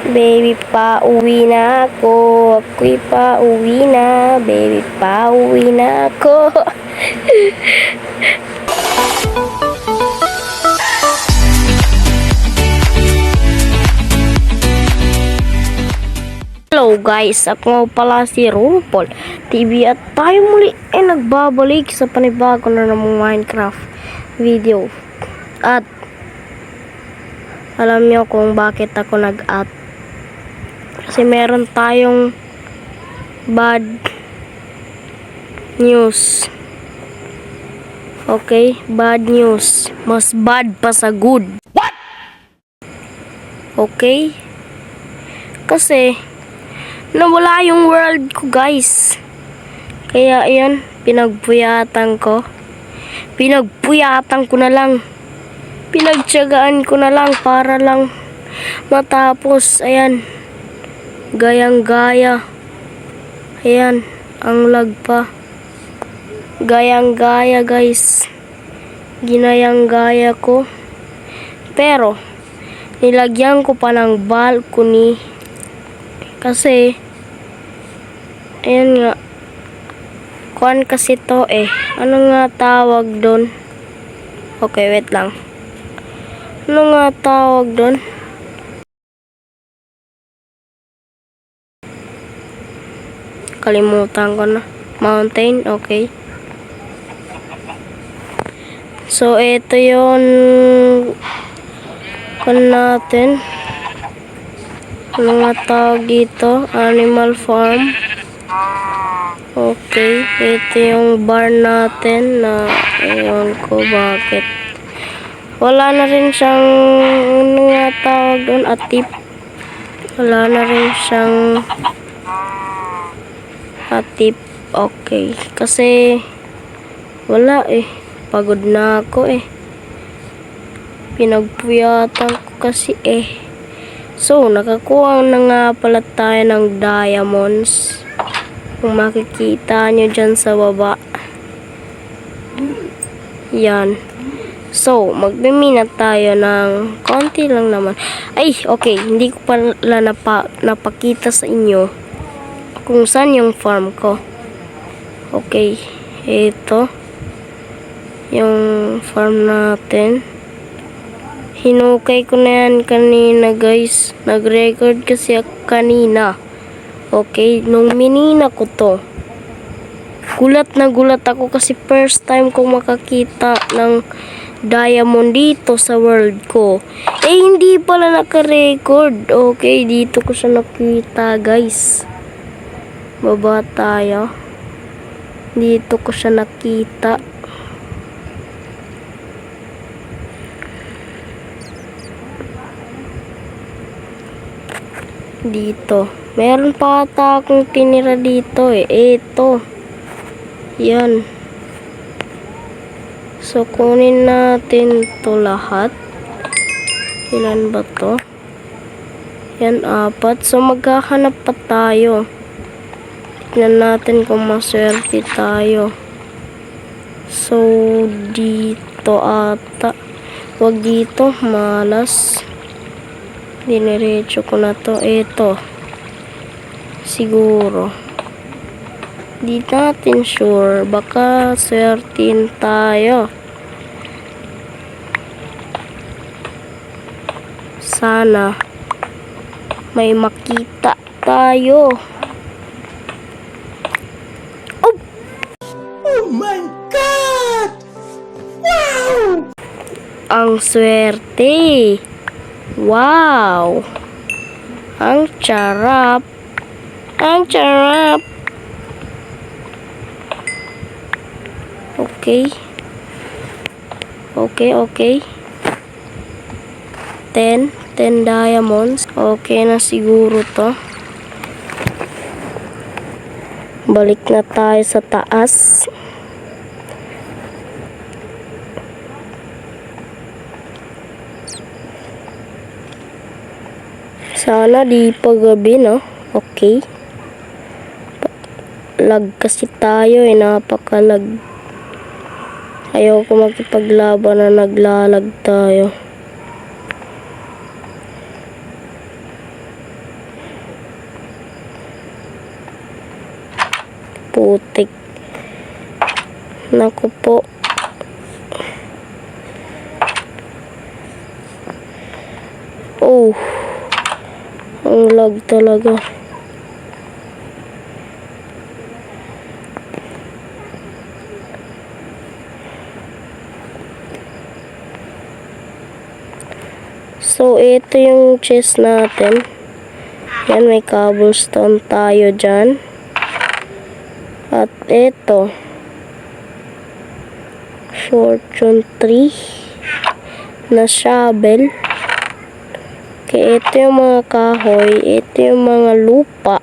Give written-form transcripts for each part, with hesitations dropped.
Baby, pa-uwi na ako. Ako'y pa-uwi na. Baby, pa-uwi na ako. Hello guys, ako pala si Rumpol TV at tayo muli ay nagbabalik sa panibago na namang Minecraft video. At alam nyo kung bakit ako nag-at. Kasi meron tayong bad news. Okay, bad news. Mas bad pa sa good. What? Okay? Kasi nawala yung world ko, guys. Kaya ayan, pinagpuyatan ko. Pinagpuyatan ko na lang. Pinagtiyagaan ko na lang para lang matapos. Ayan. Gayang-gaya. Ayan, ang lag pa. Gayang-gaya, guys. Ginayang-gaya ko. Pero nilagyan ko pa ng balcony. Kasi ayan nga, kuan kasi to ano nga tawag doon? Okay, wait lang. Ano nga tawag doon? Kalimutan ko na. Mountain, okay. So ito yon kuan natin. Ano nga tawag dito? Animal farm. Okay, ito yung barn natin na ewan ko bakit. Wala na rin siyang ano nga tawag doon, atip. Wala na rin siyang atip. Okay, kasi wala pagod na ako pinagpuyatan ko kasi So, nakakuha na nga pala tayo ng diamonds. Kung makikita nyo dyan sa baba. Yan. So, magmimina tayo ng konti lang naman. Ay, okay. Hindi ko pala napakita sa inyo kung saan yung farm ko. Okay. Ito. Yung farm natin. Hinukay ko na yan kanina, guys. Nag-record kasi ako kanina. Okay, nung minina ko to. Gulat na gulat ako kasi first time kong makakita ng diamond dito sa world ko. Hindi pala naka-record. Okay, dito ko siya nakita, guys. Baba tayo. Dito ko siya nakita. Dito. Meron pa ata akong tinira dito Ito. Yan. So, kunin natin to lahat. Ilan ba to? Yan, 4. So, maghahanap pa tayo. Tignan natin kung maswerte tayo. So, dito ata. Wag dito. Malas. Diniretso ko na to. Ito. Siguro. Di natin sure. Baka swertin tayo. Sana may makita tayo. Oh! Oh my God! Wow! Ang swerte. Wow! Ang charap. Ang charap. Okay. Okay. 10 diamonds. Okay na siguro to. Balik na tayo sa taas. Sana di pa gabi, no? Okay. Lag kasi tayo napakalag. Ayaw ko makipaglaban na naglalag tayo. putik. Naku po. Oh. Ang lag talaga. So, ito yung chest natin. Yan, may cobblestone tayo dyan. At ito, fortune 3 na shovel. Okay, ito yung mga kahoy. Ito yung mga lupa.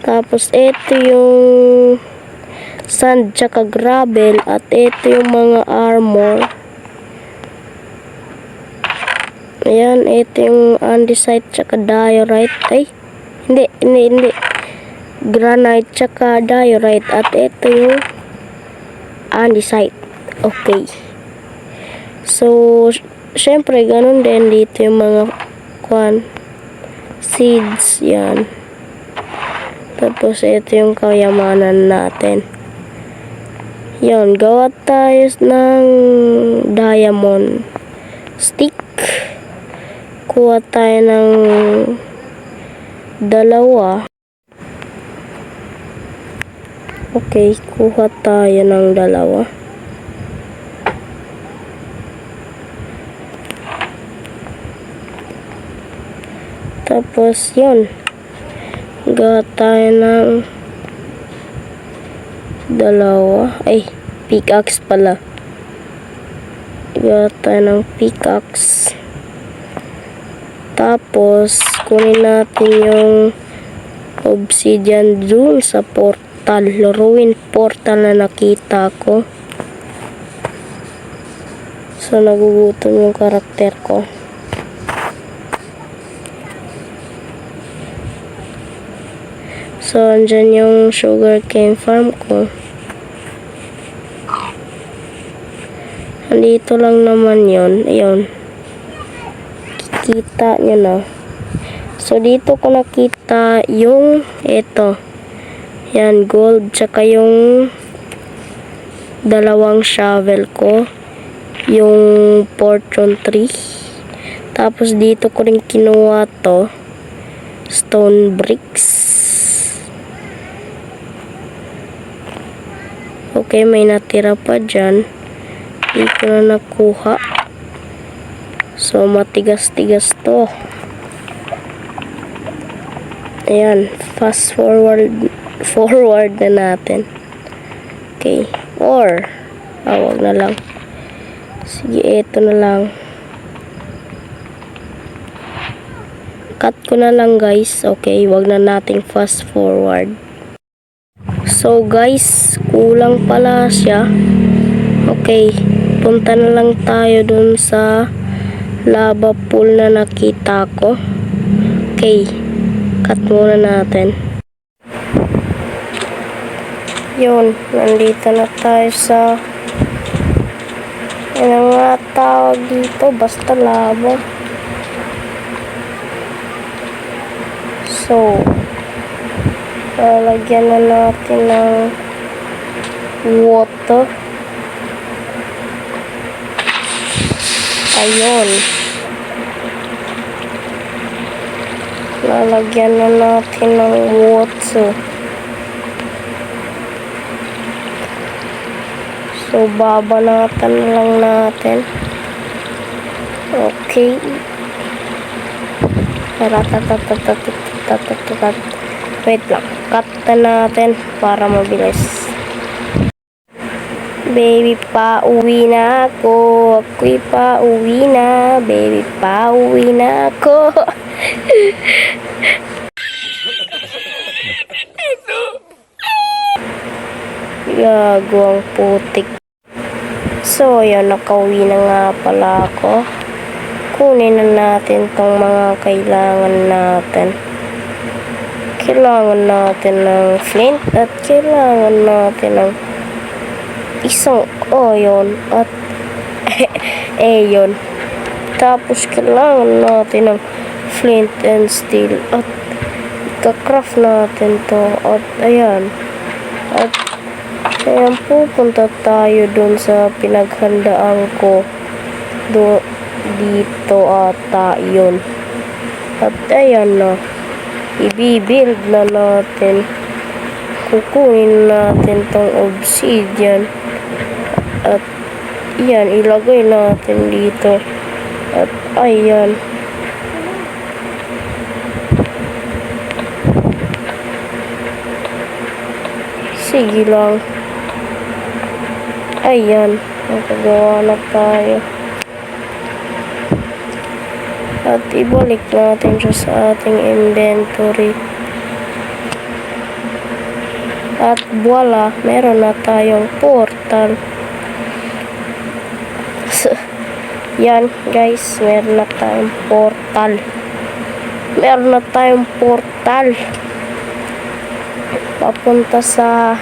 Tapos, ito yung sand tsaka gravel. At ito yung mga armor. Ayan, ito yung andesite tsaka diorite. Ay, hindi. Granite tsaka diorite. At ito yung andesite. Okay. So, syempre, ganun din dito yung mga seeds. Yan. Tapos, ito yung kayamanan natin. Yan, gawa tayo ng diamond stick. Kuha tayo ng 2. Okay, kuha tayo ng 2. Tapos, yun. Gawa tayo ng 2. Ay, pickaxe pala. Gawa tayo ng pickaxe. Tapos, kunin natin yung obsidian dun sa portal. Ruin portal na nakita ko. So, nagugutom yung karakter ko. So, andyan yung sugarcane farm ko. Andito lang naman yun. Ayun. Kita nyo na. So, dito ko nakita yung ito. Yan, gold. Tsaka yung 2 shovel ko. Yung fortune 3. Tapos, dito ko rin kinuha to. Stone bricks. Okay, may natira pa dyan. Hindi ko na nakuha. So, matigas-tigas to. Ayan. Fast forward na natin. Okay. Or, wag na lang. Sige, eto na lang. Cut ko na lang, guys. Okay, wag na nating fast forward. So, guys, kulang pala siya. Okay, punta na lang tayo dun sa lava pool na nakita ko. Okay, cut muna natin. Yun, nandito na tayo sa ano nga tawag dito, basta lava. So, lalagyan na natin ng water. Ayun. Lalagyan na natin ng water. So, babanatan na lang natin. Okay. Wait lang. Cut na natin para mabilis. Baby, pa-uwi na ako. Ako'y pa-uwi na. Baby, pa-uwi na ako. Gago ang putik. So, yun, nakauwi na nga pala ako. Kunin na natin tong mga kailangan natin. Kailangan natin ng flint at kailangan natin ng isang iron at yun. Tapos kailangan natin ng flint and steel at ika-craft natin to at ayan. At ayan, pupunta tayo dun sa pinaghandaan ko. Dito ata yun. At ayan na. Ibibuild na natin. Kukunin natin tong obsidian. At yan, ilagay natin dito. At ayan. Sige lang. Ayan. Nakagawa na tayo. At ibalik natin siya sa ating inventory. At voila, meron na tayong portal. Yan guys, meron na tayong portal. Meron na tayong portal. Papunta sa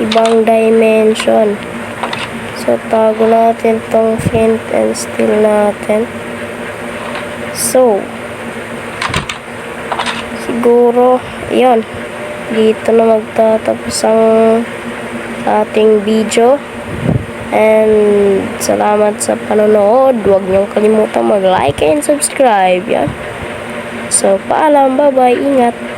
ibang dimension. So, tago natin tong flint and steel natin. So, siguro, yun. Dito na magtatapos ang ating video. And, salamat sa panonood. Huwag niyong kalimutan mag-like and subscribe. Yan. So, paalam. Bye-bye. Ingat.